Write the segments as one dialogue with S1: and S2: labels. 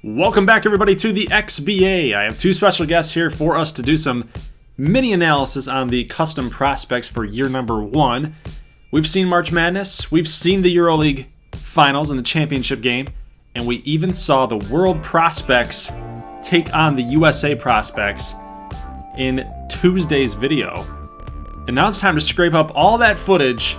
S1: Welcome back, everybody, to the XBA. I have two special guests here for us to do some mini analysis on the custom prospects for year number one. We've seen March Madness, we've seen the EuroLeague finals and the championship game, and we even saw the world prospects take on the USA prospects in Tuesday's video. And now it's time to scrape up all that footage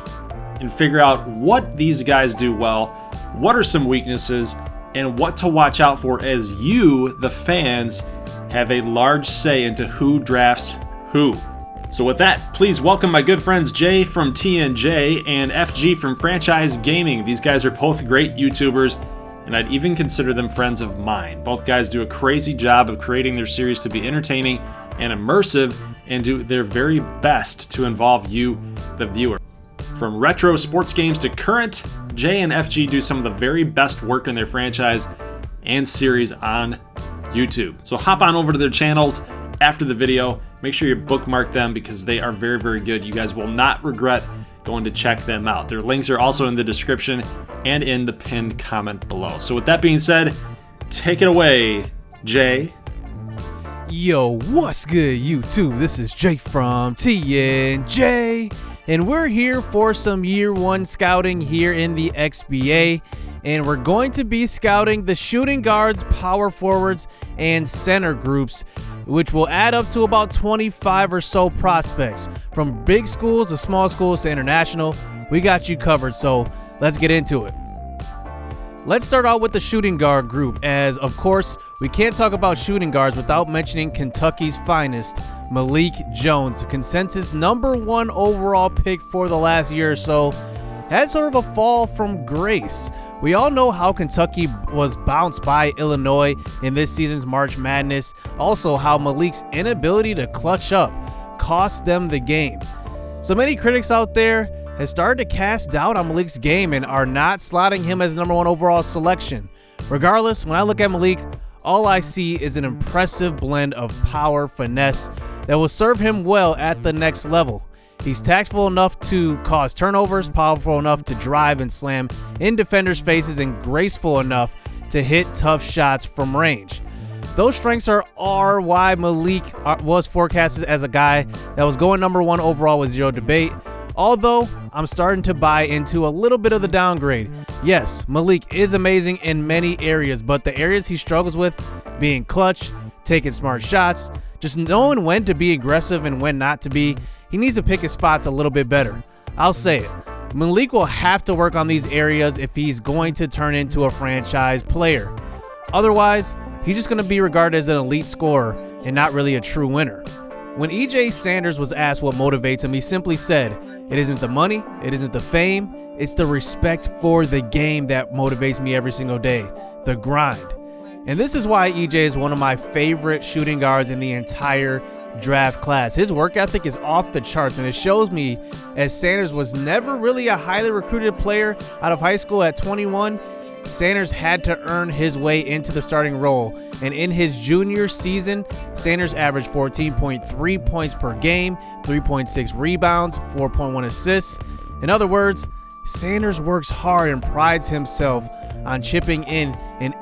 S1: and figure out what these guys do well, what are some weaknesses, and what to watch out for as you, the fans, have a large say into who drafts who. So with that, please welcome my good friends Jay from TnJ and FG from Franchise Gaming. These guys are both great YouTubers, and I'd even consider them friends of mine. Both guys do a crazy job of creating their series to be entertaining and immersive, and do their very best to involve you, the viewer. From retro sports games to current, Jay and FG do some of the very best work in their franchise and series on YouTube. So hop on over to their channels after the video. Make sure you bookmark them because they are very, very good. You guys will not regret going to check them out. Their links are also in the description and in the pinned comment below. So with that being said, take it away, Jay.
S2: Yo, what's good, YouTube? This is Jay from TnJ, and we're here for some year one scouting here in the XBA, and we're going to be scouting the shooting guards, power forwards, and center groups, which will add up to about 25 or so prospects. From big schools to small schools to international, we got you covered, so let's get into it. Let's start out with the shooting guard group, as of course, we can't talk about shooting guards without mentioning Kentucky's finest, Malik Jones, consensus #1 overall pick for the last year or so, had sort of a fall from grace. We all know how Kentucky was bounced by Illinois in this season's March Madness, also how Malik's inability to clutch up cost them the game. So many critics out there has started to cast doubt on Malik's game and are not slotting him as #1 overall selection. Regardless, when I look at Malik, all I see is an impressive blend of power, finesse that will serve him well at the next level. He's tactful enough to cause turnovers, powerful enough to drive and slam in defenders' faces, and graceful enough to hit tough shots from range. Those strengths are why Malik was forecasted as a guy that was going #1 overall with zero debate. Although, I'm starting to buy into a little bit of the downgrade. Yes, Malik is amazing in many areas, but the areas he struggles with, being clutch, taking smart shots, just knowing when to be aggressive and when not to be, he needs to pick his spots a little bit better. I'll say it. Malik will have to work on these areas if he's going to turn into a franchise player. Otherwise, he's just going to be regarded as an elite scorer and not really a true winner. When EJ Sanders was asked what motivates him, he simply said, "It isn't the money, it isn't the fame, it's the respect for the game that motivates me every single day, the grind." And this is why EJ is one of my favorite shooting guards in the entire draft class. His work ethic is off the charts, and it shows me, as Sanders was never really a highly recruited player out of high school at 21, Sanders had to earn his way into the starting role, and in his junior season, Sanders averaged 14.3 points per game, 3.6 rebounds, 4.1 assists. In other words, Sanders works hard and prides himself on chipping in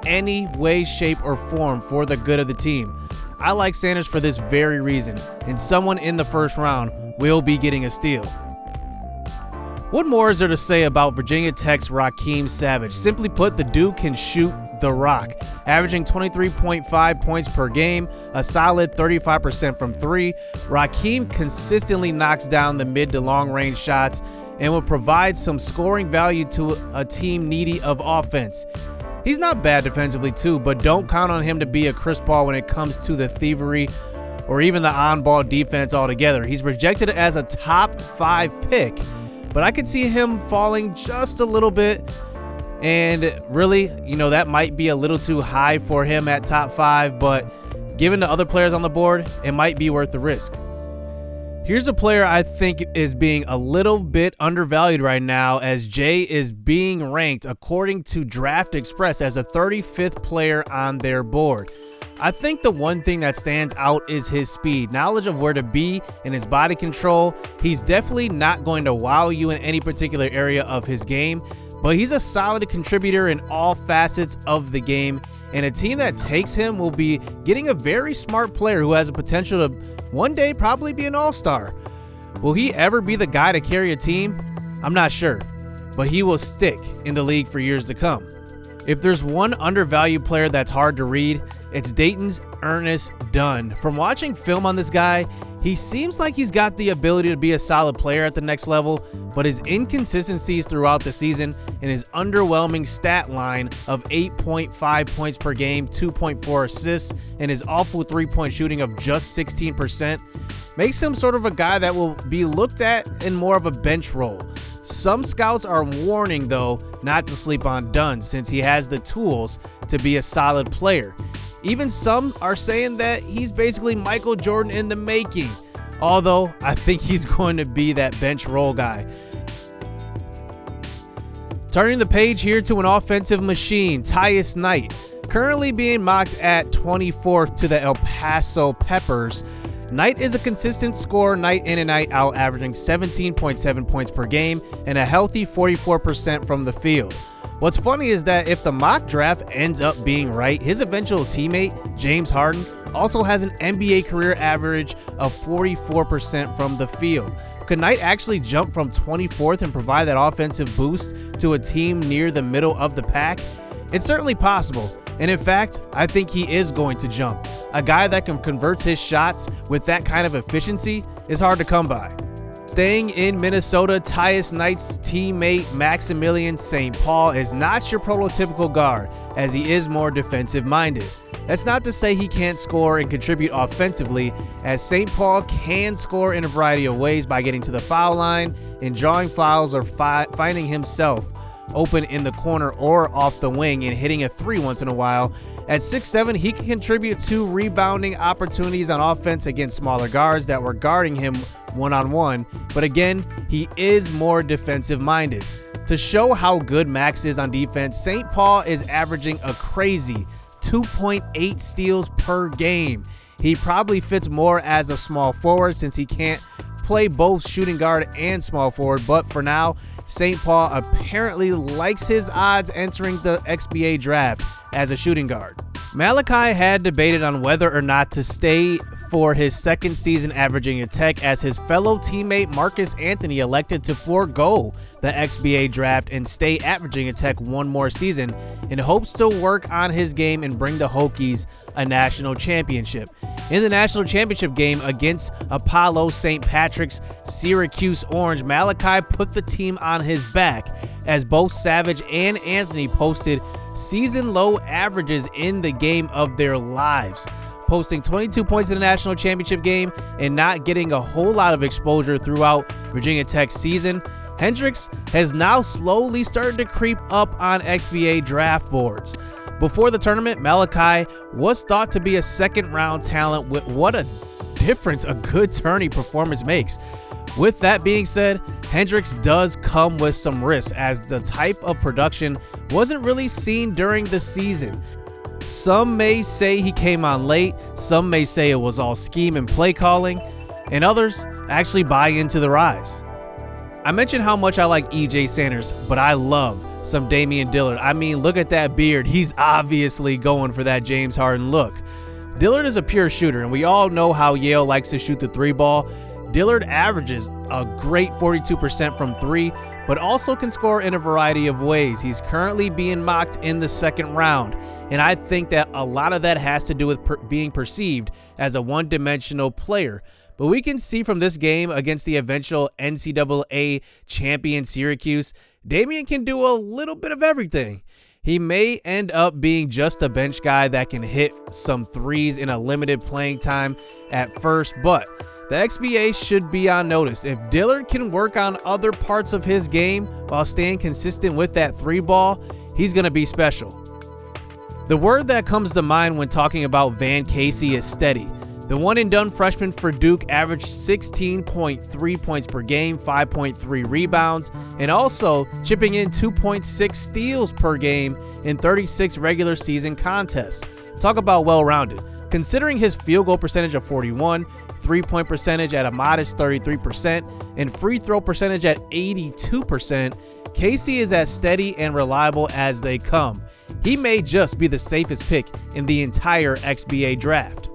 S2: any way, shape, or form for the good of the team. I like Sanders for this very reason, and someone in the first round will be getting a steal. What more is there to say about Virginia Tech's Raheem Savage? Simply put, the dude can shoot the rock, averaging 23.5 points per game, a solid 35% from three. Raheem consistently knocks down the mid to long range shots and will provide some scoring value to a team needy of offense. He's not bad defensively too, but don't count on him to be a Chris Paul when it comes to the thievery or even the on-ball defense altogether. He's projected as a top 5 pick, but I could see him falling just a little bit, and really, that might be a little too high for him at top 5, but given the other players on the board, it might be worth the risk. Here's a player I think is being a little bit undervalued right now, as Jay is being ranked, according to Draft Express, as a 35th player on their board. I think the one thing that stands out is his speed, knowledge of where to be, and his body control. He's definitely not going to wow you in any particular area of his game, but he's a solid contributor in all facets of the game, and a team that takes him will be getting a very smart player who has the potential to one day probably be an all-star. Will he ever be the guy to carry a team? I'm not sure, but he will stick in the league for years to come. If there's one undervalued player that's hard to read, it's Dayton's Ernest Dunn. From watching film on this guy, he seems like he's got the ability to be a solid player at the next level, but his inconsistencies throughout the season and his underwhelming stat line of 8.5 points per game, 2.4 assists, and his awful three-point shooting of just 16% makes him sort of a guy that will be looked at in more of a bench role. Some scouts are warning, though, not to sleep on Dunn since he has the tools to be a solid player. Even some are saying that he's basically Michael Jordan in the making, although I think he's going to be that bench role guy. Turning the page here to an offensive machine, Tyus Knight, currently being mocked at 24th to the El Paso Peppers. Knight is a consistent scorer night in and night out, averaging 17.7 points per game and a healthy 44% from the field. What's funny is that if the mock draft ends up being right, his eventual teammate, James Harden, also has an NBA career average of 44% from the field. Could Knight actually jump from 24th and provide that offensive boost to a team near the middle of the pack? It's certainly possible. And in fact, I think he is going to jump. A guy that can convert his shots with that kind of efficiency is hard to come by. Staying in Minnesota, Tyus Knight's teammate Maximilian St. Paul is not your prototypical guard, as he is more defensive-minded. That's not to say he can't score and contribute offensively, as St. Paul can score in a variety of ways by getting to the foul line and drawing fouls or finding himself open in the corner or off the wing and hitting a three once in a while. At 6'7", he can contribute to rebounding opportunities on offense against smaller guards that were guarding him one-on-one, but again, he is more defensive-minded. To show how good Max is on defense, St. Paul is averaging a crazy 2.8 steals per game. He probably fits more as a small forward since he can't play both shooting guard and small forward, but for now, St. Paul apparently likes his odds entering the XBA Draft as a shooting guard. Malachi had debated on whether or not to stay for his second season averaging a tech, as his fellow teammate Marcus Anthony elected to forego the XBA Draft and stay averaging a tech one more season in hopes to work on his game and bring the Hokies a national championship. In the national championship game against Apollo St. Patrick's Syracuse Orange, Malachi put the team on his back as both Savage and Anthony posted season-low averages in the game of their lives, posting 22 points in the national championship game and not getting a whole lot of exposure throughout Virginia Tech's season. Hendricks has now slowly started to creep up on XBA draft boards. Before the tournament, Malachi was thought to be a second-round talent. With what a difference a good tourney performance makes. With that being said, Hendricks does come with some risks, as the type of production wasn't really seen during the season. Some may say he came on late, some may say it was all scheme and play calling, and others actually buy into the rise. I mentioned how much I like EJ Sanders, but I love some Damian Dillard. I mean, look at that beard. He's obviously going for that James Harden look. Dillard is a pure shooter, and we all know how Yale likes to shoot the three ball. Dillard averages a great 42% from three, but also can score in a variety of ways. He's currently being mocked in the second round, and I think that a lot of that has to do with being perceived as a one-dimensional player. But we can see from this game against the eventual NCAA champion Syracuse, Damian can do a little bit of everything. He may end up being just a bench guy that can hit some threes in a limited playing time at first, but the XBA should be on notice. If Dillard can work on other parts of his game while staying consistent with that three ball, he's going to be special. The word that comes to mind when talking about Van Casey is steady. The one-and-done freshman for Duke averaged 16.3 points per game, 5.3 rebounds, and also chipping in 2.6 steals per game in 36 regular season contests. Talk about well-rounded. Considering his field goal percentage of 41, three-point percentage at a modest 33%, and free throw percentage at 82%, Casey is as steady and reliable as they come. He may just be the safest pick in the entire XBA draft.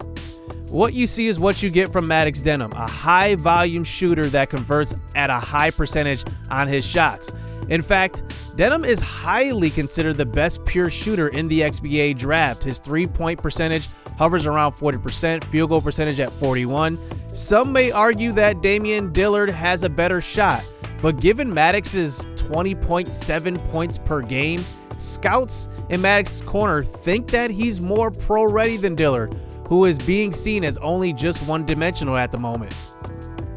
S2: What you see is what you get from Maddox Denham, a high-volume shooter that converts at a high percentage on his shots. In fact, Denham is highly considered the best pure shooter in the XBA draft. His three-point percentage hovers around 40%, field goal percentage at 41. Some may argue that Damian Dillard has a better shot, but given Maddox's 20.7 points per game, scouts in Maddox's corner think that he's more pro-ready than Dillard, who is being seen as only just one-dimensional at the moment.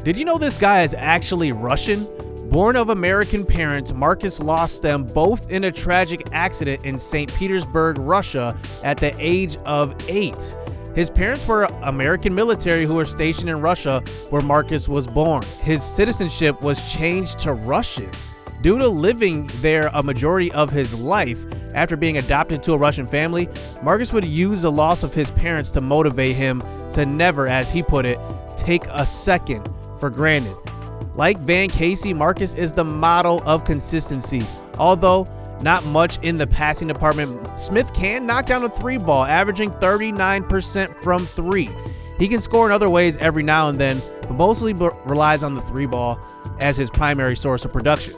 S2: Did you know this guy is actually Russian? Born of American parents, Marcus lost them both in a tragic accident in St. Petersburg, Russia at the age of 8. His parents were American military who were stationed in Russia where Marcus was born. His citizenship was changed to Russian due to living there a majority of his life. After being adopted to a Russian family, Marcus would use the loss of his parents to motivate him to never, as he put it, take a second for granted. Like Van Casey, Marcus is the model of consistency. Although not much in the passing department, Smith can knock down a three ball, averaging 39% from three. He can score in other ways every now and then, but mostly relies on the three ball as his primary source of production.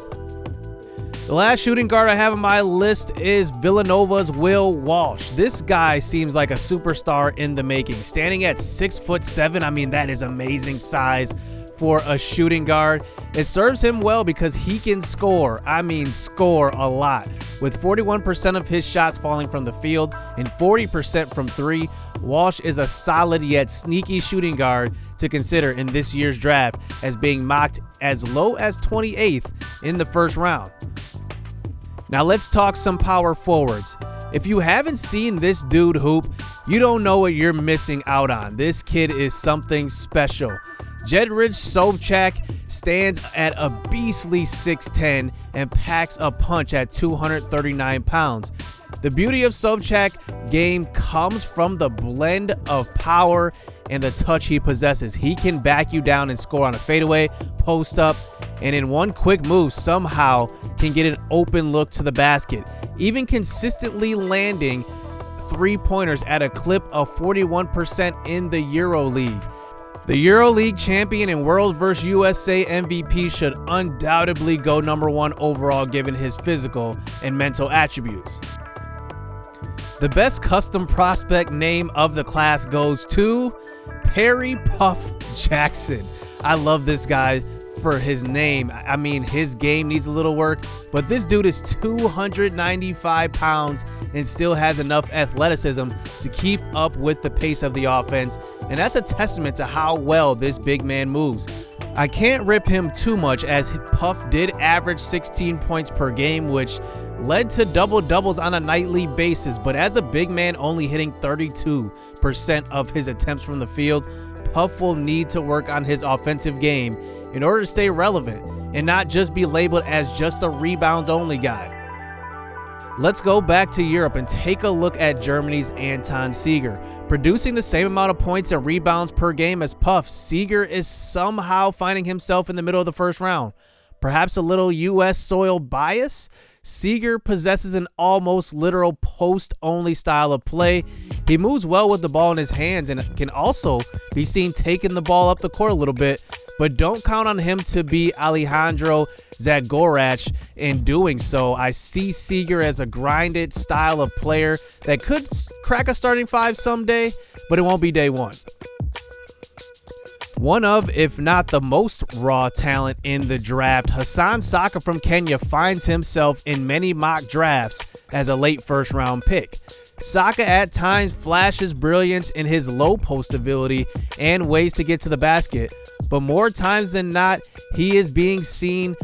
S2: The last shooting guard I have on my list is Villanova's Will Walsh. This guy seems like a superstar in the making. Standing at 6'7", I mean, that is amazing size for a shooting guard. It serves him well because he can score. I mean, score a lot. With 41% of his shots falling from the field and 40% from three, Walsh is a solid yet sneaky shooting guard to consider in this year's draft, as being mocked as low as 28th in the first round. Now let's talk some power forwards. If you haven't seen this dude hoop, you don't know what you're missing out on. This kid is something special. Jedrzej Sobchak stands at a beastly 6'10" and packs a punch at 239 pounds. The beauty of Sobchak's game comes from the blend of power and the touch he possesses. He can back you down and score on a fadeaway, post up, and in one quick move somehow can get an open look to the basket, even consistently landing three-pointers at a clip of 41% in the EuroLeague. The EuroLeague champion and World vs. USA MVP should undoubtedly go #1 overall given his physical and mental attributes. The best custom prospect name of the class goes to Perry Puff Jackson. I love this guy for his name. I mean, his game needs a little work, but this dude is 295 pounds and still has enough athleticism to keep up with the pace of the offense, and that's a testament to how well this big man moves. I can't rip him too much, as Puff did average 16 points per game, which led to double-doubles on a nightly basis, but as a big man only hitting 32% of his attempts from the field, Puff will need to work on his offensive game in order to stay relevant and not just be labeled as just a rebounds-only guy. Let's go back to Europe and take a look at Germany's Anton Seeger. Producing the same amount of points and rebounds per game as Puff, Seeger is somehow finding himself in the middle of the first round. Perhaps a little U.S. soil bias? Seeger possesses an almost literal post-only style of play. He moves well with the ball in his hands and can also be seen taking the ball up the court a little bit, but don't count on him to be Alejandro Zagorac in doing so. I see Seeger as a grinded style of player that could crack a starting five someday, but it won't be day one. One of, if not the most raw talent in the draft, Hassan Saka from Kenya finds himself in many mock drafts as a late first round pick. Saka at times flashes brilliance in his low post ability and ways to get to the basket, but more times than not, he is being seen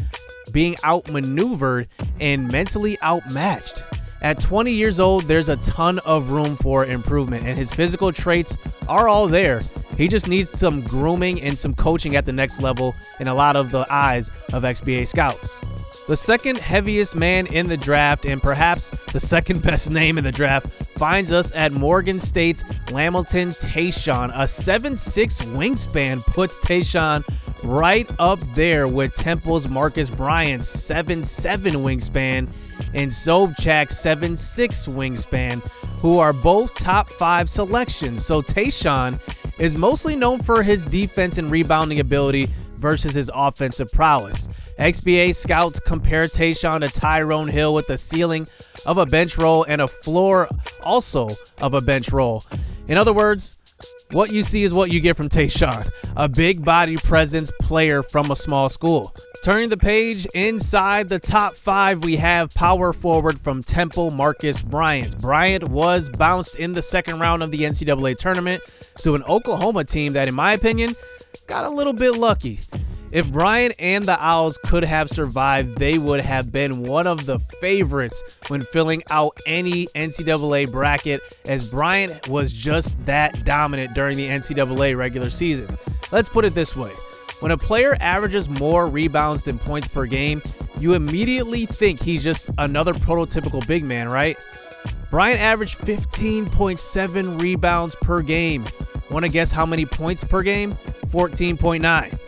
S2: being outmaneuvered and mentally outmatched. At 20 years old, there's a ton of room for improvement, and his physical traits are all there. He just needs some grooming and some coaching at the next level in a lot of the eyes of XBA scouts. The second heaviest man in the draft, and perhaps the second best name in the draft, finds us at Morgan State's Lamilton Tayshaun. A 7'6" wingspan puts Tayshaun right up there with Temple's Marcus Bryant's 7'7" wingspan and Sobchak's 7'6" wingspan, who are both top 5 selections. So Tayshaun is mostly known for his defense and rebounding ability versus his offensive prowess. XBA scouts compare Tayshaun to Tyrone Hill with a ceiling of a bench roll and a floor also of a bench roll. In other words, what you see is what you get from Tayshaun, a big body presence player from a small school. Turning the page, inside the top 5, we have power forward from Temple, Marcus Bryant. Bryant was bounced in the second round of the NCAA tournament to an Oklahoma team that, in my opinion, got a little bit lucky. If Bryant and the Owls could have survived, they would have been one of the favorites when filling out any NCAA bracket, as Bryant was just that dominant during the NCAA regular season. Let's put it this way. When a player averages more rebounds than points per game, you immediately think he's just another prototypical big man, right? Bryant averaged 15.7 rebounds per game. Want to guess how many points per game? 14.9.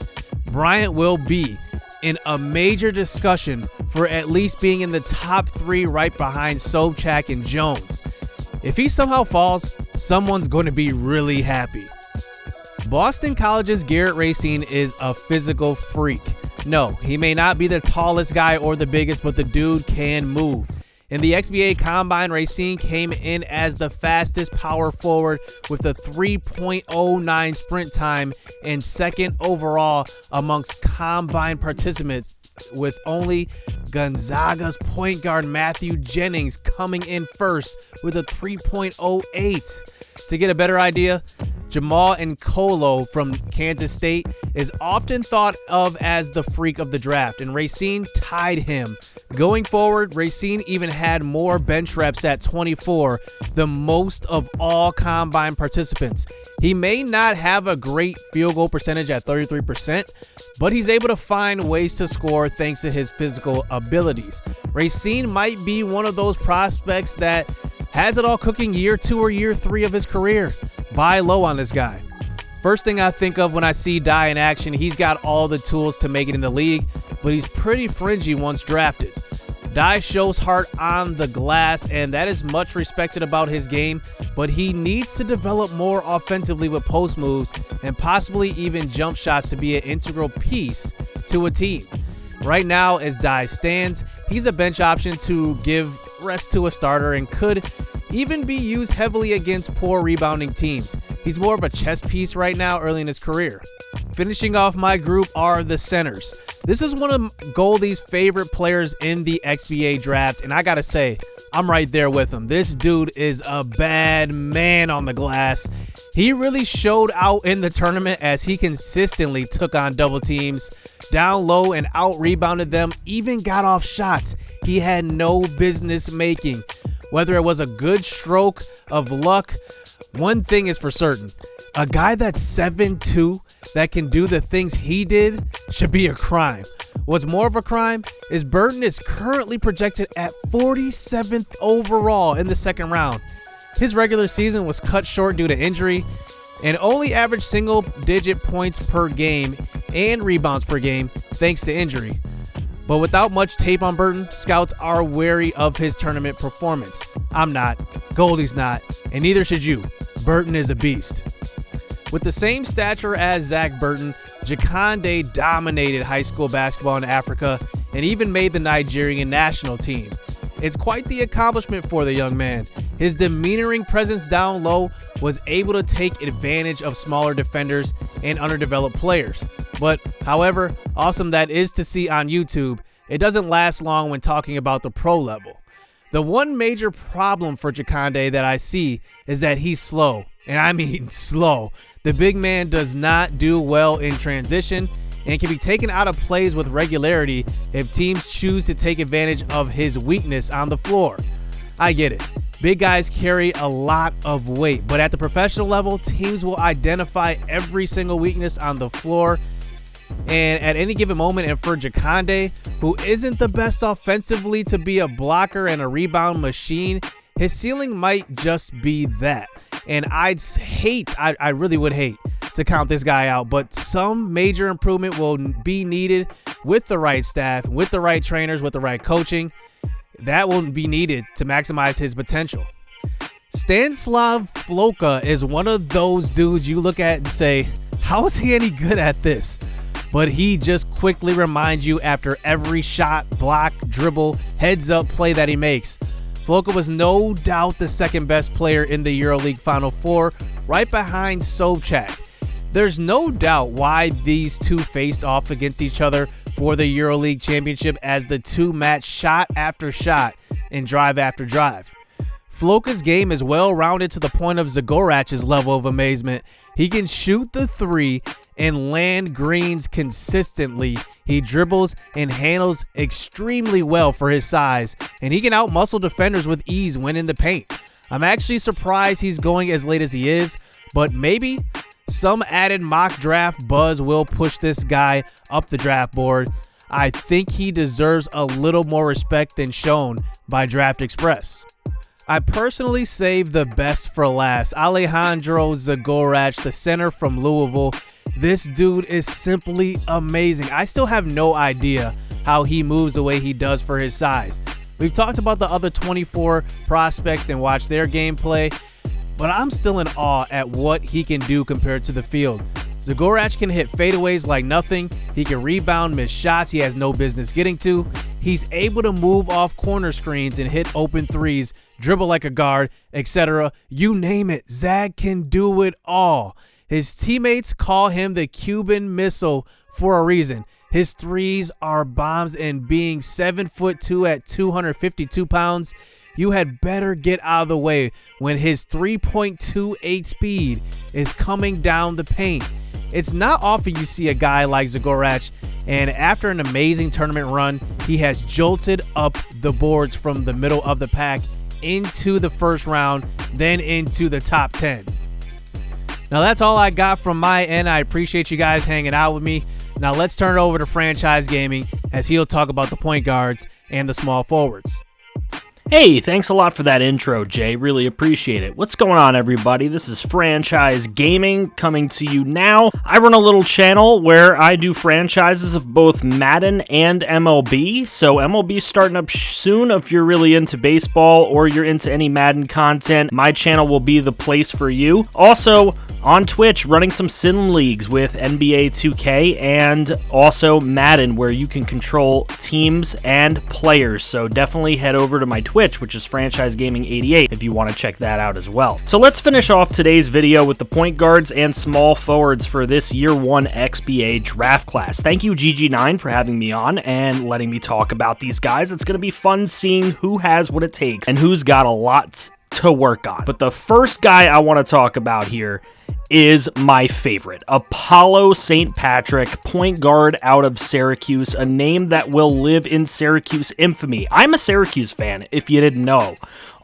S2: Bryant will be in a major discussion for at least being in the top 3 right behind Sobchak and Jones. If he somehow falls, someone's going to be really happy. Boston College's Garrett Racine is a physical freak. No, he may not be the tallest guy or the biggest, but the dude can move. In the XBA Combine, Racine came in as the fastest power forward with a 3.09 sprint time and second overall amongst Combine participants, with only Gonzaga's point guard Matthew Jennings coming in first with a 3.08. To get a better idea, Jamal Nkolo from Kansas State is often thought of as the freak of the draft, and Racine tied him. Going forward, Racine even had more bench reps at 24, the most of all Combine participants. He may not have a great field goal percentage at 33%, but he's able to find ways to score thanks to his physical abilities. Racine might be one of those prospects that has it all cooking year 2 or year 3 of his career. Buy low on this guy. First thing I think of when I see Dye in action, he's got all the tools to make it in the league, but he's pretty fringy once drafted. Dye shows heart on the glass, and that is much respected about his game, but he needs to develop more offensively with post moves and possibly even jump shots to be an integral piece to a team. Right now, as Dye stands, he's a bench option to give rest to a starter and could even be used heavily against poor rebounding teams. He's more of a chess piece right now early in his career. Finishing off my group are the centers. This is one of Goldie's favorite players in the XBA draft, and I gotta say, I'm right there with him. This dude is a bad man on the glass. He really showed out in the tournament as he consistently took on double teams down low and out-rebounded them, even got off shots he had no business making. Whether it was a good stroke of luck, one thing is for certain. A guy that's 7'2", that can do the things he did, should be a crime. What's more of a crime is Burton is currently projected at 47th overall in the second round. His regular season was cut short due to injury and only averaged single-digit points per game and rebounds per game thanks to injury. But without much tape on Burton, scouts are wary of his tournament performance. I'm not, Goldie's not, and neither should you. Burton is a beast. With the same stature as Zach Burton, Jakande dominated high school basketball in Africa and even made the Nigerian national team. It's quite the accomplishment for the young man. His demeanoring presence down low was able to take advantage of smaller defenders and underdeveloped players. But, however awesome that is to see on YouTube, it doesn't last long when talking about the pro level. The one major problem for Jakande that I see is that he's slow, and I mean slow. The big man does not do well in transition and can be taken out of plays with regularity if teams choose to take advantage of his weakness on the floor. I get it. Big guys carry a lot of weight, but at the professional level, teams will identify every single weakness on the floor And at any given moment, and for Jaconde, who isn't the best offensively to be a blocker and a rebound machine, his ceiling might just be that. And I really would hate to count this guy out, but some major improvement will be needed with the right staff, with the right trainers, with the right coaching. That will be needed to maximize his potential. Stanislav Floka is one of those dudes you look at and say, how is he any good at this? But he just quickly reminds you after every shot, block, dribble, heads up play that he makes. Floka was no doubt the second best player in the EuroLeague Final Four, right behind Sobchak. There's no doubt why these two faced off against each other for the EuroLeague Championship, as the two matched shot after shot and drive after drive. Floka's game is well-rounded to the point of Zagorac's level of amazement. He can shoot the three and land greens consistently. He dribbles and handles extremely well for his size, and he can outmuscle defenders with ease when in the paint. I'm actually surprised he's going as late as he is, but maybe some added mock draft buzz will push this guy up the draft board. I think he deserves a little more respect than shown by Draft Express. I personally saved the best for last. Alejandro Zagorac, the center from Louisville. This dude is simply amazing. I still have no idea how he moves the way he does for his size. We've talked about the other 24 prospects and watched their gameplay, but I'm still in awe at what he can do compared to the field. Zagorac can hit fadeaways like nothing. He can rebound, miss shots he has no business getting to. He's able to move off corner screens and hit open threes, dribble like a guard, etc. You name it, Zag can do it all. His teammates call him the Cuban Missile for a reason. His threes are bombs, and being 7'2" at 252 pounds, you had better get out of the way when his 3.28 speed is coming down the paint. It's not often you see a guy like Zagorac, and after an amazing tournament run, he has jolted up the boards from the middle of the pack into the first round, then into the top 10. Now that's all I got from my end. I appreciate you guys hanging out with me. Now let's turn it over to Franchise Gaming, as he'll talk about the point guards and the small forwards.
S3: Hey, thanks a lot for that intro, Jay. Really appreciate it. What's going on, everybody? This is Franchise Gaming coming to you now. I run a little channel where I do franchises of both Madden and MLB. So MLB's starting up soon. If you're really into baseball or you're into any Madden content, my channel will be the place for you. Also, on Twitch, running some sim leagues with NBA 2K and also Madden, where you can control teams and players. So definitely head over to my Twitch, which is Franchise Gaming 88, if you want to check that out as well. So let's finish off today's video with the point guards and small forwards for this year 1 XBA draft class. Thank you, GG9, for having me on and letting me talk about these guys. It's going to be fun seeing who has what it takes and who's got a lot to work on. But the first guy I want to talk about here is my favorite, Apollo St. Patrick, point guard out of Syracuse, a name that will live in Syracuse infamy. I'm a Syracuse fan, if you didn't know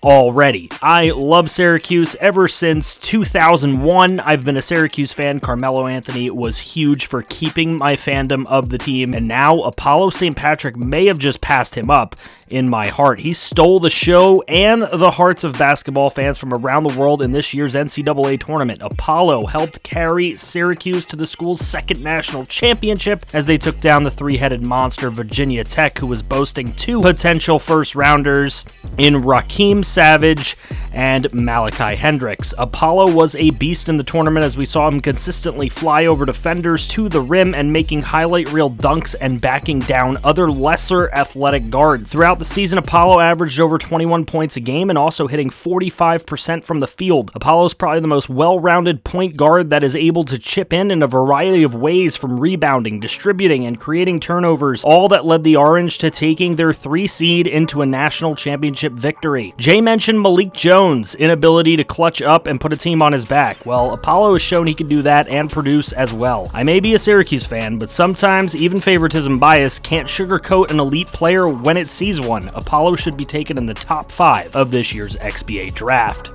S3: already. I love Syracuse ever since 2001. I've been a Syracuse fan. Carmelo Anthony was huge for keeping my fandom of the team, and now Apollo St. Patrick may have just passed him up in my heart. He stole the show and the hearts of basketball fans from around the world in this year's NCAA tournament. Apollo helped carry Syracuse to the school's second national championship as they took down the three-headed monster Virginia Tech, who was boasting 2 potential first-rounders in Raheem Savage and Malachi Hendricks. Apollo was a beast in the tournament, as we saw him consistently fly over defenders to the rim and making highlight reel dunks and backing down other lesser athletic guards. Throughout the season, Apollo averaged over 21 points a game and also hitting 45% from the field. Apollo is probably the most well-rounded point guard that is able to chip in a variety of ways, from rebounding, distributing, and creating turnovers, all that led the Orange to taking their 3 seed into a national championship victory. Jay mentioned Malik Jones' inability to clutch up and put a team on his back. Well, Apollo has shown he can do that and produce as well. I may be a Syracuse fan, but sometimes even favoritism bias can't sugarcoat an elite player when it sees one. Apollo should be taken in the top 5 of this year's XBA draft.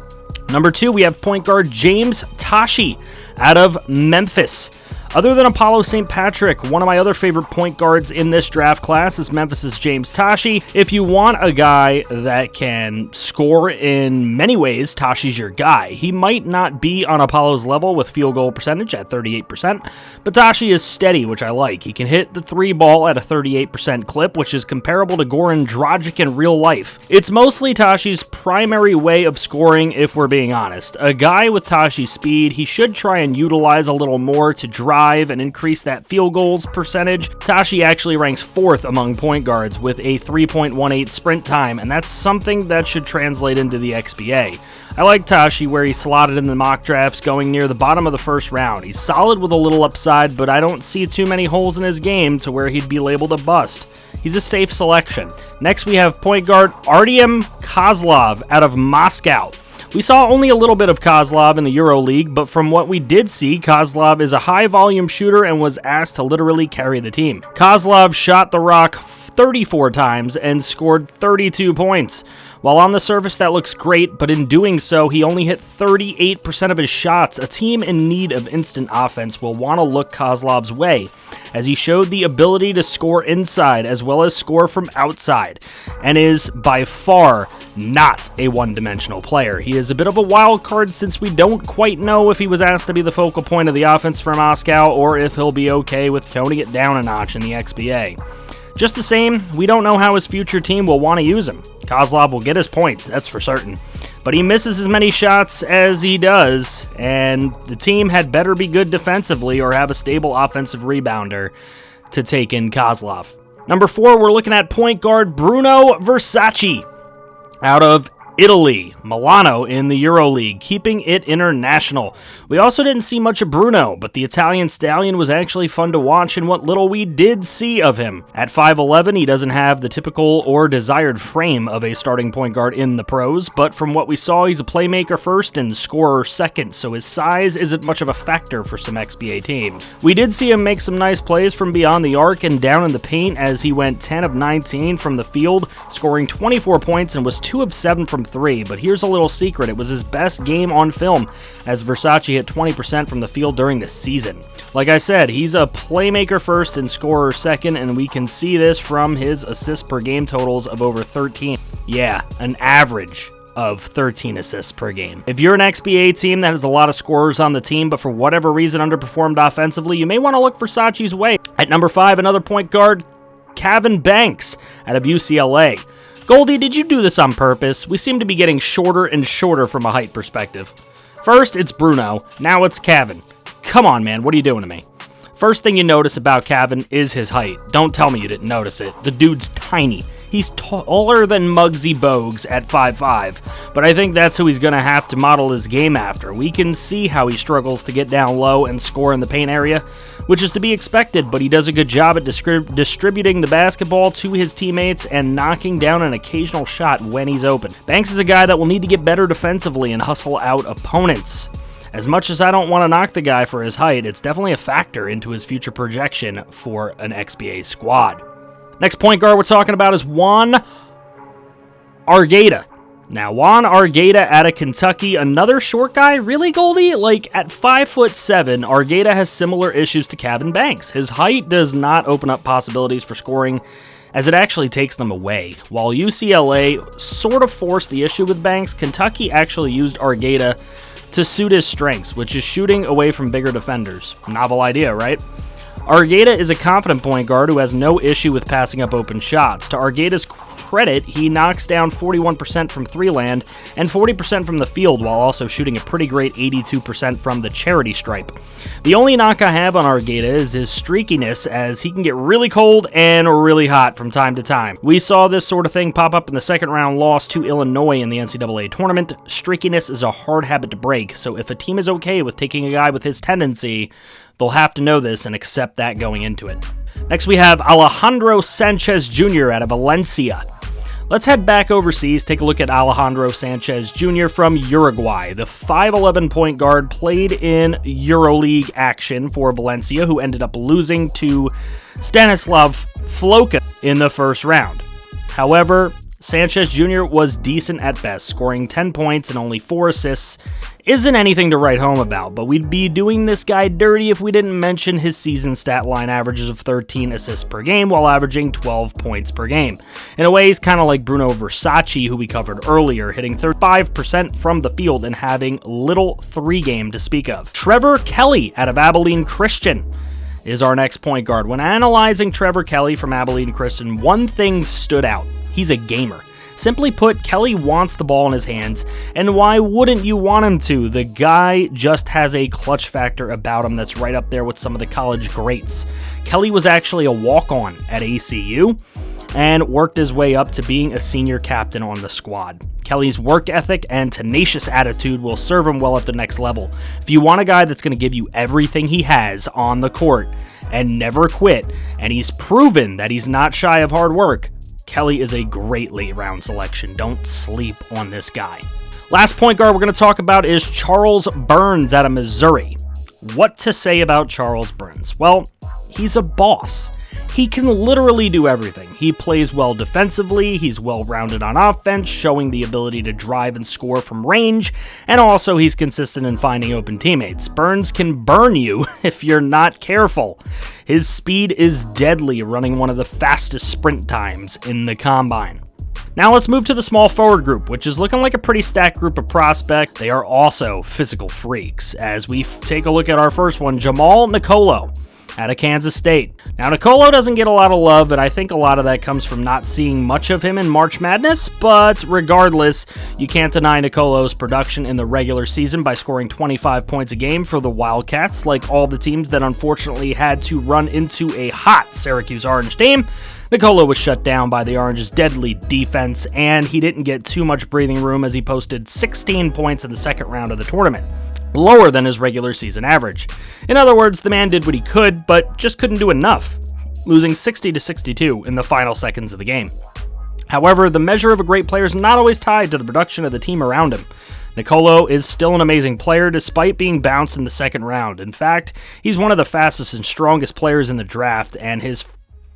S3: Number 2, we have point guard James Tashi out of Memphis. Other than Apollo St. Patrick, one of my other favorite point guards in this draft class is Memphis's James Tashi. If you want a guy that can score in many ways, Tashi's your guy. He might not be on Apollo's level with field goal percentage at 38%, but Tashi is steady, which I like. He can hit the 3 ball at a 38% clip, which is comparable to Goran Dragic in real life. It's mostly Tashi's primary way of scoring, if we're being honest. A guy with Tashi's speed, he should try and utilize a little more to drive and increase that field goals percentage. Tashi actually ranks 4th among point guards with a 3.18 sprint time, and that's something that should translate into the XBA. I like Tashi where he's slotted in the mock drafts going near the bottom of the first round. He's solid with a little upside, but I don't see too many holes in his game to where he'd be labeled a bust. He's a safe selection. Next we have point guard Artyom Kozlov out of Moscow. We saw only a little bit of Kozlov in the EuroLeague, but from what we did see, Kozlov is a high-volume shooter and was asked to literally carry the team. Kozlov shot the rock 34 times and scored 32 points. While on the surface that looks great, but in doing so, he only hit 38% of his shots. A team in need of instant offense will want to look Kozlov's way, as he showed the ability to score inside as well as score from outside, and is by far not a one-dimensional player. He is a bit of a wild card since we don't quite know if he was asked to be the focal point of the offense for Moscow or if he'll be okay with toning it down a notch in the XBA. Just the same, we don't know how his future team will want to use him. Kozlov will get his points, that's for certain. But he misses as many shots as he does, and the team had better be good defensively or have a stable offensive rebounder to take in Kozlov. Number 4, we're looking at point guard Bruno Versace out of Italy, Milano in the EuroLeague, keeping it international. We also didn't see much of Bruno, but the Italian stallion was actually fun to watch in what little we did see of him. At 5'11", he doesn't have the typical or desired frame of a starting point guard in the pros, but from what we saw, he's a playmaker first and scorer second, so his size isn't much of a factor for some XBA teams. We did see him make some nice plays from beyond the arc and down in the paint as he went 10 of 19 from the field, scoring 24 points and was 2 of 7 from 3, but here's a little secret. It was his best game on film, as Versace hit 20% from the field during the season. Like I said, he's a playmaker first and scorer second, and we can see this from his assists per game totals of over 13. Yeah, an average of 13 assists per game. If you're an XBA team that has a lot of scorers on the team, but for whatever reason underperformed offensively, you may want to look Versace's way. At number 5, another point guard, Kevin Banks out of UCLA. Goldie, did you do this on purpose? We seem to be getting shorter and shorter from a height perspective. First, it's Bruno. Now it's Kevin. Come on, man. What are you doing to me? First thing you notice about Kevin is his height. Don't tell me you didn't notice it. The dude's tiny. He's taller than Muggsy Bogues at 5'5", but I think that's who he's going to have to model his game after. We can see how he struggles to get down low and score in the paint area, which is to be expected, but he does a good job at distributing the basketball to his teammates and knocking down an occasional shot when he's open. Banks is a guy that will need to get better defensively and hustle out opponents. As much as I don't want to knock the guy for his height, it's definitely a factor into his future projection for an XBA squad. Next point guard we're talking about is Juan Argueta. Now, Juan Argueta out of Kentucky, another short guy? Really, Goldie? Like, at 5'7", Argueta has similar issues to Kevin Banks. His height does not open up possibilities for scoring, as it actually takes them away. While UCLA sort of forced the issue with Banks, Kentucky actually used Argueta to suit his strengths, which is shooting away from bigger defenders. Novel idea, right? Argueta is a confident point guard who has no issue with passing up open shots. To Argueta's credit, he knocks down 41% from three land and 40% from the field, while also shooting a pretty great 82% from the charity stripe. The only knock I have on Argueta is his streakiness, as he can get really cold and really hot from time to time. We saw this sort of thing pop up in the second round loss to Illinois in the NCAA tournament. Streakiness is a hard habit to break, so if a team is okay with taking a guy with his tendency, they'll have to know this and accept that going into it. Next we have Alejandro Sanchez Jr. out of Valencia. Let's head back overseas, take a look at Alejandro Sanchez Jr. from Uruguay. The 5'11" point guard played in EuroLeague action for Valencia, who ended up losing to Stanislav Floka in the first round. However, Sanchez Jr. was decent at best, scoring 10 points and only 4 assists isn't anything to write home about, but we'd be doing this guy dirty if we didn't mention his season stat line averages of 13 assists per game while averaging 12 points per game. In a way, he's kind of like Bruno Versace, who we covered earlier, hitting 35% from the field and having little 3-game to speak of. Trevor Kelly out of Abilene Christian is our next point guard. When analyzing Trevor Kelly from Abilene Christian, one thing stood out. He's a gamer. Simply put, Kelly wants the ball in his hands, and why wouldn't you want him to? The guy just has a clutch factor about him that's right up there with some of the college greats. Kelly was actually a walk-on at ACU and worked his way up to being a senior captain on the squad. Kelly's work ethic and tenacious attitude will serve him well at the next level. If you want a guy that's going to give you everything he has on the court and never quit, and he's proven that he's not shy of hard work, Kelly is a great late-round selection. Don't sleep on this guy. Last point guard we're going to talk about is Charles Burns out of Missouri. What to say about Charles Burns? Well, he's a boss. He can literally do everything. He plays well defensively, he's well-rounded on offense, showing the ability to drive and score from range, and also he's consistent in finding open teammates. Burns can burn you if you're not careful. His speed is deadly, running one of the fastest sprint times in the combine. Now let's move to the small forward group, which is looking like a pretty stacked group of prospects. They are also physical freaks. As we take a look at our first one, Jamal Nicolo out of Kansas State. Now, Nicolo doesn't get a lot of love, and I think a lot of that comes from not seeing much of him in March Madness, but regardless, you can't deny Nicolo's production in the regular season by scoring 25 points a game for the Wildcats, like all the teams that unfortunately had to run into a hot Syracuse Orange team. Nicolo was shut down by the Orange's deadly defense, and he didn't get too much breathing room as he posted 16 points in the second round of the tournament, lower than his regular season average. In other words, the man did what he could, but just couldn't do enough, losing 60-62 in the final seconds of the game. However, the measure of a great player is not always tied to the production of the team around him. Nicolo is still an amazing player despite being bounced in the second round. In fact, he's one of the fastest and strongest players in the draft, and his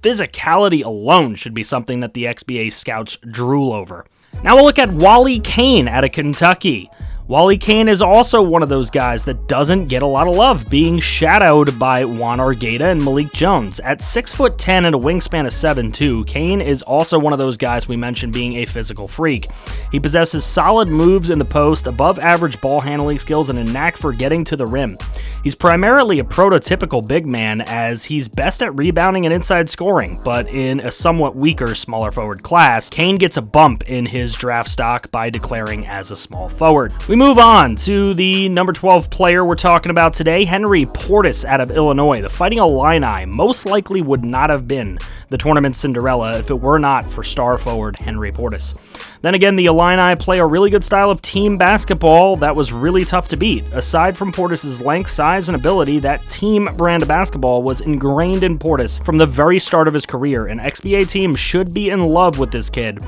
S3: physicality alone should be something that the XBA scouts drool over. Now we'll look at Wally Kane out of Kentucky. Wally Kane is also one of those guys that doesn't get a lot of love, being shadowed by Juan Argueta and Malik Jones. At 6'10" and a wingspan of 7'2", Kane is also one of those guys we mentioned being a physical freak. He possesses solid moves in the post, above average ball handling skills, and a knack for getting to the rim. He's primarily a prototypical big man, as he's best at rebounding and inside scoring, but in a somewhat weaker smaller forward class, Kane gets a bump in his draft stock by declaring as a small forward. We move on to the number 12 player we're talking about today, Henry Portis out of Illinois. The Fighting Illini most likely would not have been the tournament Cinderella if it were not for star forward Henry Portis. Then again, the Illini play a really good style of team basketball that was really tough to beat. Aside from Portis' length, size, and ability, that team brand of basketball was ingrained in Portis from the very start of his career, and XBA teams should be in love with this kid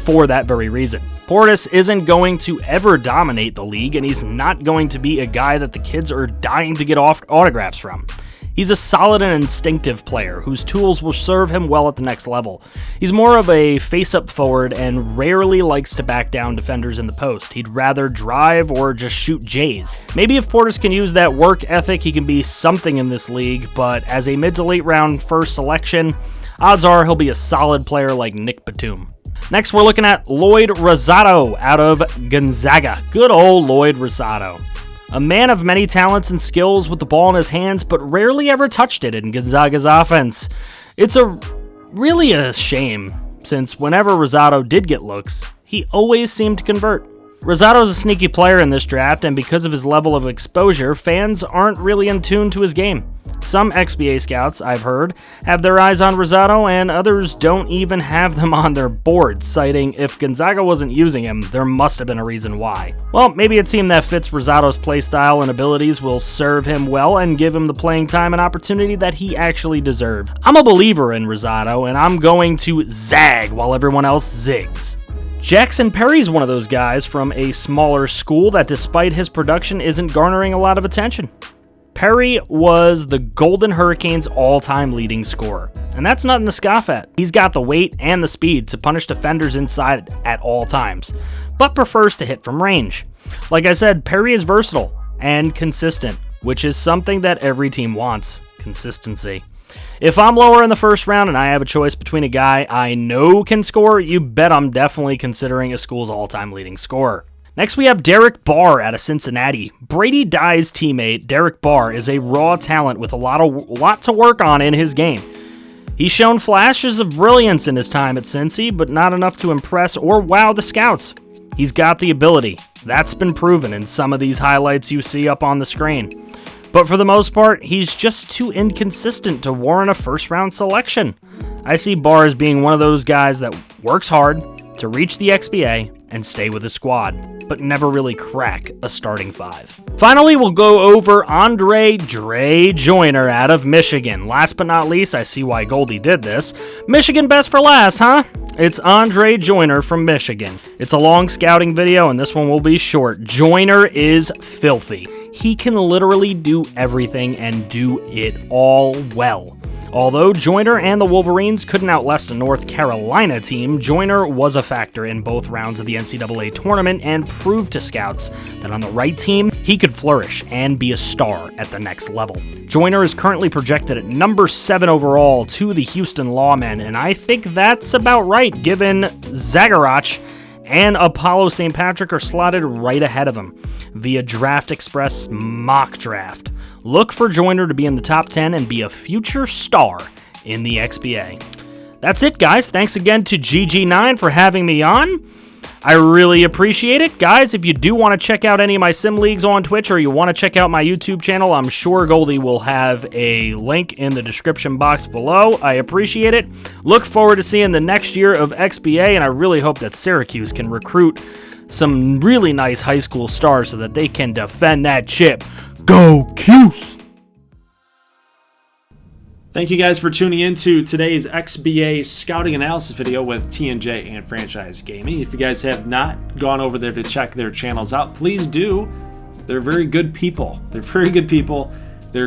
S3: for that very reason. Portis isn't going to ever dominate the league, and he's not going to be a guy that the kids are dying to get autographs from. He's a solid and instinctive player whose tools will serve him well at the next level. He's more of a face-up forward and rarely likes to back down defenders in the post. He'd rather drive or just shoot J's. Maybe if Portis can use that work ethic, he can be something in this league, but as a mid to late round first selection, odds are he'll be a solid player like Nick Batum. Next, we're looking at Lloyd Rosado out of Gonzaga. Good old Lloyd Rosado. A man of many talents and skills with the ball in his hands, but rarely ever touched it in Gonzaga's offense. It's really a shame, since whenever Rosado did get looks, he always seemed to convert. Rosado's a sneaky player in this draft, and because of his level of exposure, fans aren't really in tune to his game. Some XBA scouts, I've heard, have their eyes on Rosado, and others don't even have them on their boards, citing if Gonzaga wasn't using him, there must have been a reason why. Well, maybe a team that fits Rosado's playstyle and abilities will serve him well and give him the playing time and opportunity that he actually deserved. I'm a believer in Rosado, and I'm going to zag while everyone else zigs. Jackson Perry's one of those guys from a smaller school that despite his production isn't garnering a lot of attention. Perry was the Golden Hurricanes' all-time leading scorer, and that's nothing to scoff at. He's got the weight and the speed to punish defenders inside at all times, but prefers to hit from range. Like I said, Perry is versatile and consistent, which is something that every team wants: consistency. If I'm lower in the first round and I have a choice between a guy I know can score, you bet I'm definitely considering a school's all-time leading scorer. Next, we have Derek Barr out of Cincinnati. Brady Dye's teammate, Derek Barr, is a raw talent with a lot to work on in his game. He's shown flashes of brilliance in his time at Cincy, but not enough to impress or wow the scouts. He's got the ability. That's been proven in some of these highlights you see up on the screen. But for the most part, he's just too inconsistent to warrant a first-round selection. I see Barr as being one of those guys that works hard to reach the XBA and stay with the squad, but never really crack a starting five. Finally, we'll go over Andre Dre Joyner out of Michigan. Last but not least, I see why Goldie did this. Michigan best for last, huh? It's Andre Joyner from Michigan. It's a long scouting video, and this one will be short. Joyner is filthy. He can literally do everything and do it all well. Although Joyner and the Wolverines couldn't outlast the North Carolina team, Joyner was a factor in both rounds of the NCAA tournament and proved to scouts that on the right team, he could flourish and be a star at the next level. Joyner is currently projected at number 7 overall to the Houston Lawmen, and I think that's about right given Zagarach and Apollo St. Patrick are slotted right ahead of him via Draft Express mock draft. Look for Joyner to be in the top 10 and be a future star in the XBA. That's it, guys. Thanks again to GG9 for having me on. I really appreciate it. Guys, if you do want to check out any of my sim leagues on Twitch or you want to check out my YouTube channel, I'm sure Goldie will have a link in the description box below. I appreciate it. Look forward to seeing the next year of XBA, and I really hope that Syracuse can recruit some really nice high school stars so that they can defend that chip. Go Cuse!
S1: Thank you guys for tuning in to today's XBA scouting analysis video with TnJ and Franchise Gaming. If you guys have not gone over there to check their channels out, please do. They're very good people. They're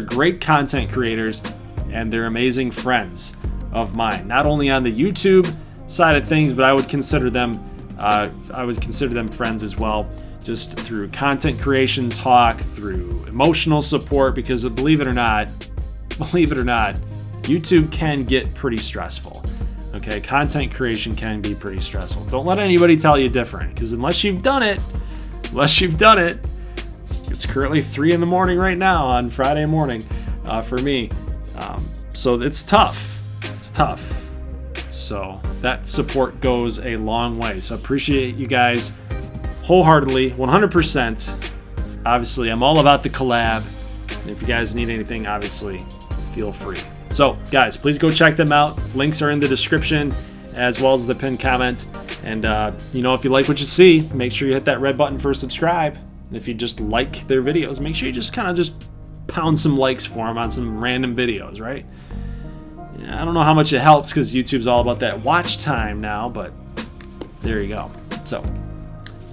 S1: great content creators, and they're amazing friends of mine. Not only on the YouTube side of things, but I would consider them friends as well, just through content creation talk, through emotional support, because believe it or not, YouTube can get pretty stressful. Okay, content creation can be pretty stressful. Don't let anybody tell you different, because unless you've done it, it's currently 3 in the morning right now on Friday morning for me. So it's tough. So that support goes a long way. So appreciate you guys wholeheartedly, 100%. Obviously, I'm all about the collab. And if you guys need anything, obviously, feel free. So, guys, please go check them out. Links are in the description as well as the pinned comment. And, if you like what you see, make sure you hit that red button for subscribe. And if you just like their videos, make sure you just kind of just pound some likes for them on some random videos, right? Yeah, I don't know how much it helps because YouTube's all about that watch time now, but there you go. So,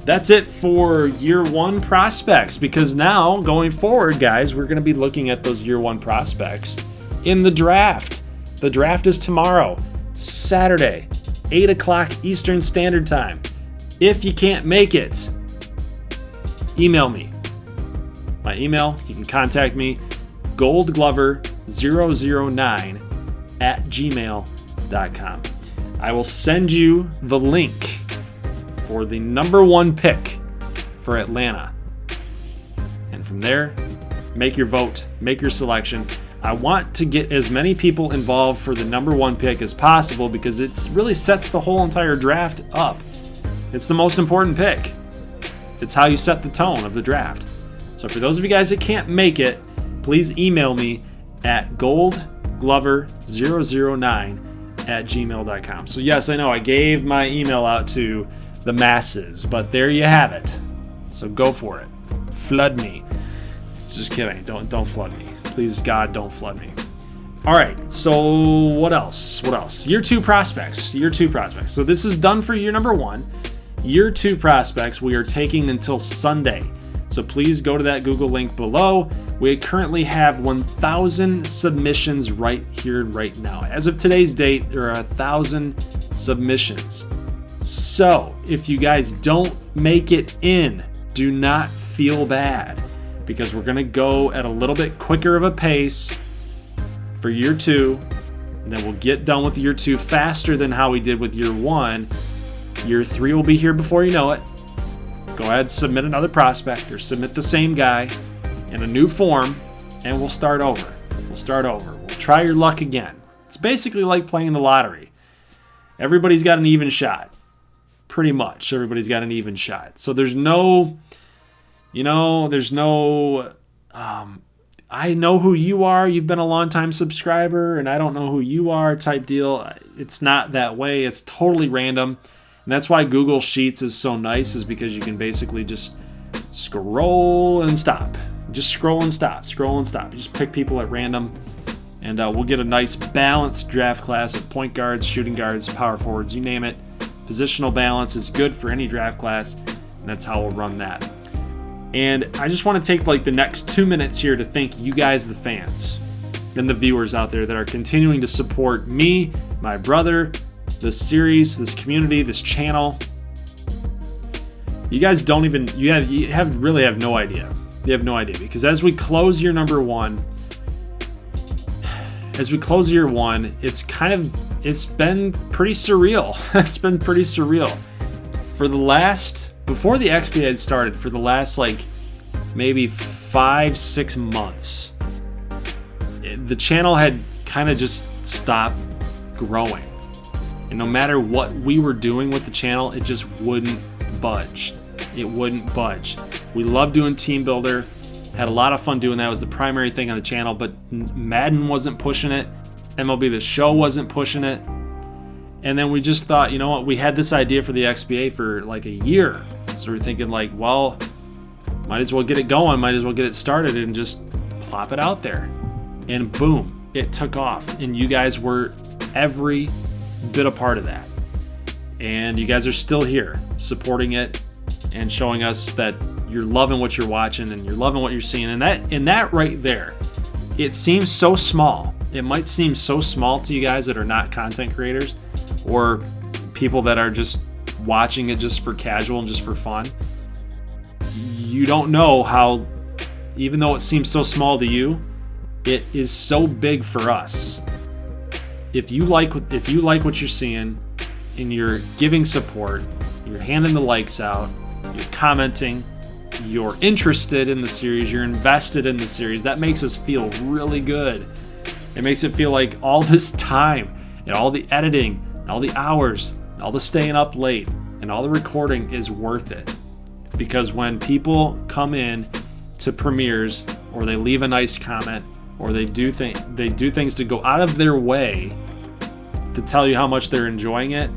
S1: that's it for year 1 prospects, because now, going forward, guys, we're going to be looking at those year 1 prospects in the draft. The draft is tomorrow, Saturday, 8 o'clock Eastern Standard Time. If you can't make it, email me. My email, you can contact me, goldglover009@gmail.com. I will send you the link for the number 1 pick for Atlanta. And from there, make your vote, make your selection. I want to get as many people involved for the number 1 pick as possible, because it really sets the whole entire draft up. It's the most important pick. It's how you set the tone of the draft. So for those of you guys that can't make it, please email me at goldglover009@gmail.com. So yes, I know I gave my email out to the masses, but there you have it. So go for it. Flood me. Just kidding. Don't flood me. Please, God, don't flood me. All right, so what else? Year 2 prospects. So this is done for year number 1. Year 2 prospects we are taking until Sunday. So please go to that Google link below. We currently have 1,000 submissions right here, right now. As of today's date, there are 1,000 submissions. So if you guys don't make it in, do not feel bad, because we're gonna go at a little bit quicker of a pace for year 2, and then we'll get done with year 2 faster than how we did with year 1. Year 3 will be here before you know it. Go ahead, submit another prospect or submit the same guy in a new form, and we'll start over. We'll try your luck again. It's basically like playing the lottery. Everybody's got an even shot. Pretty much everybody's got an even shot. So there's no, I know who you are, you've been a long-time subscriber, and I don't know who you are type deal. It's not that way. It's totally random. And that's why Google Sheets is so nice, is because you can basically just scroll and stop. Just scroll and stop. You just pick people at random, and we'll get a nice balanced draft class of point guards, shooting guards, power forwards, you name it. Positional balance is good for any draft class, and that's how we'll run that. And I just want to take like the next 2 minutes here to thank you guys, the fans, and the viewers out there that are continuing to support me, my brother, this series, this community, this channel. You guys don't even, you really have no idea. You have no idea, because as we close year number 1, it's been pretty surreal. It's been pretty surreal. Before the XBA had started, for the last like maybe 5-6 months, the channel had kind of just stopped growing. And no matter what we were doing with the channel, it just wouldn't budge. It wouldn't budge. We love doing Team Builder. Had a lot of fun doing that. It was the primary thing on the channel, but Madden wasn't pushing it. MLB The Show wasn't pushing it. And then we just thought, you know what? We had this idea for the XBA for like a year. So we're thinking like, well, might as well get it going. Might as well get it started and just plop it out there. And boom, it took off. And you guys were every bit a part of that, and you guys are still here supporting it and showing us that you're loving what you're watching and you're loving what you're seeing. And that right there, it seems so small. It might seem so small to you guys that are not content creators, or people that are just watching it just for casual and just for fun. You don't know how, even though it seems so small to you, it is so big for us. If you like what you're seeing, and you're giving support, you're handing the likes out, you're commenting, you're interested in the series, you're invested in the series, that makes us feel really good. It makes it feel like all this time and all the editing, and all the hours, and all the staying up late, and all the recording is worth it. Because when people come in to premieres, or they leave a nice comment, or they do things to go out of their way to tell you how much they're enjoying it,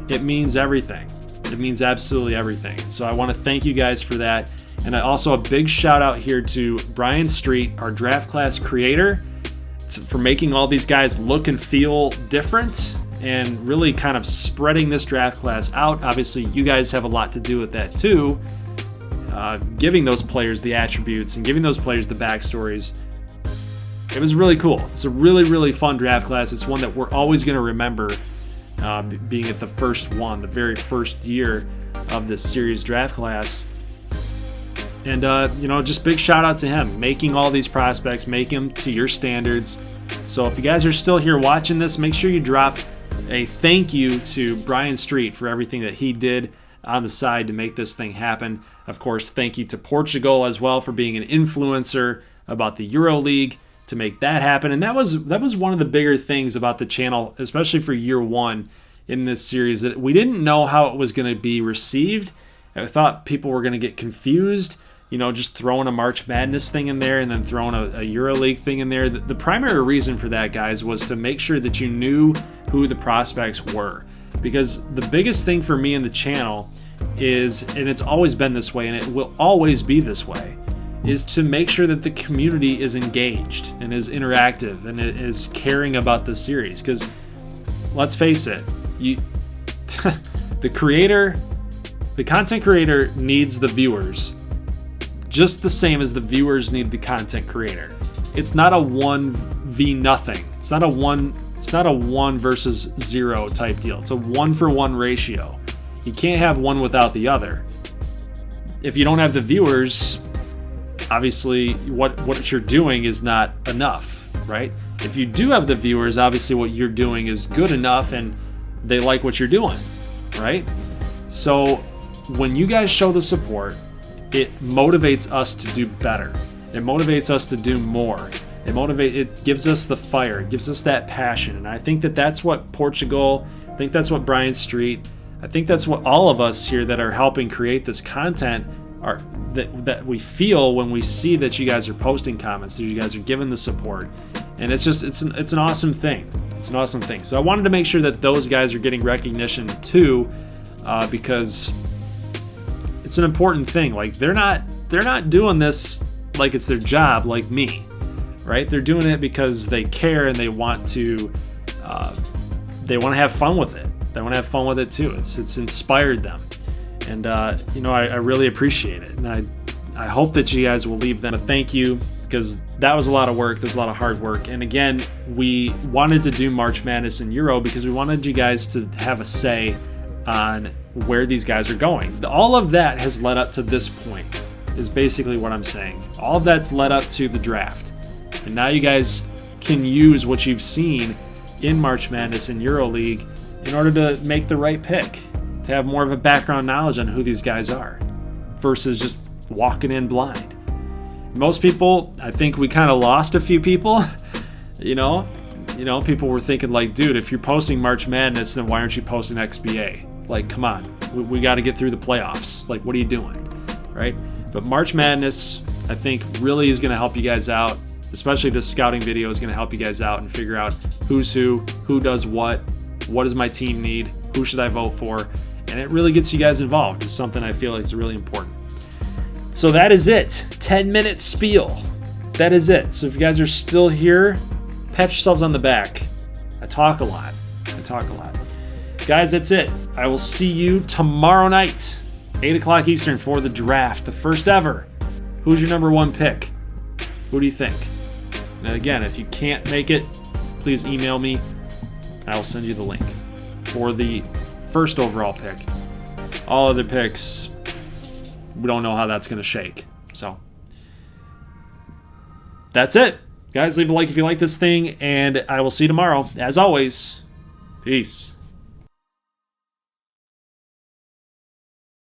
S1: it means everything. It means absolutely everything. So I want to thank you guys for that. And also a big shout out here to Brian Street, our draft class creator, for making all these guys look and feel different and really kind of spreading this draft class out. Obviously, you guys have a lot to do with that too, giving those players the attributes and giving those players the backstories. It was really cool. It's a really, really fun draft class. It's one that we're always going to remember, being at the very first year of this series draft class. And, just big shout out to him, making all these prospects, make them to your standards. So if you guys are still here watching this, make sure you drop a thank you to Brian Street for everything that he did on the side to make this thing happen. Of course, thank you to Portugal as well for being an influencer about the EuroLeague to make that happen. And that was one of the bigger things about the channel, especially for year 1 in this series, that we didn't know how it was going to be received. I thought people were going to get confused, just throwing a March Madness thing in there and then throwing a EuroLeague thing in there. The primary reason for that, guys, was to make sure that you knew who the prospects were. Because the biggest thing for me in the channel is, and it's always been this way and it will always be this way, is to make sure that the community is engaged and is interactive and is caring about the series. Because let's face it, the content creator needs the viewers just the same as the viewers need the content creator. It's not a 1v nothing. It's not a 1 versus 0 type deal. It's a 1-for-1 ratio. You can't have one without the other. If you don't have the viewers, obviously what you're doing is not enough, right? If you do have the viewers, obviously what you're doing is good enough and they like what you're doing, right? So when you guys show the support, it motivates us to do better. It motivates us to do more. It gives us the fire. It gives us that passion. And I think that's what Portugal, I think that's what Brian Street, I think that's what all of us here that are helping create this content are that we feel when we see that you guys are posting comments, that you guys are giving the support. And it's an awesome thing. It's an awesome thing. So I wanted to make sure that those guys are getting recognition too, because it's an important thing. Like they're not doing this like it's their job, like me, right? They're doing it because they care and they want to have fun with it. They want to have fun with it too. It's inspired them, and I really appreciate it. And I hope that you guys will leave them a thank you, because that was a lot of work. There's a lot of hard work. And again, we wanted to do March Madness and Euro because we wanted you guys to have a say on where these guys are going. All of that has led up to this point, is basically what I'm saying. All of that's led up to the draft. And now you guys can use what you've seen in March Madness and Euro League in order to make the right pick, to have more of a background knowledge on who these guys are versus just walking in blind. Most people, I think we kind of lost a few people. People were thinking like, dude, if you're posting March Madness, then why aren't you posting XBA? Like, come on, we got to get through the playoffs. Like, what are you doing, right? But March Madness, I think, really is going to help you guys out. Especially this scouting video is going to help you guys out and figure out who's who does what does my team need, who should I vote for, and it really gets you guys involved. It's something I feel like is really important. So that is it. 10-minute spiel. That is it. So if you guys are still here, pat yourselves on the back. I talk a lot. Guys, that's it. I will see you tomorrow night, 8 o'clock Eastern, for the draft, the first ever. Who's your number 1 pick? Who do you think? And again, if you can't make it, please email me. I will send you the link for the first overall pick. All other picks, we don't know how that's going to shake. So that's it. Guys, leave a like if you like this thing, and I will see you tomorrow. As always, peace.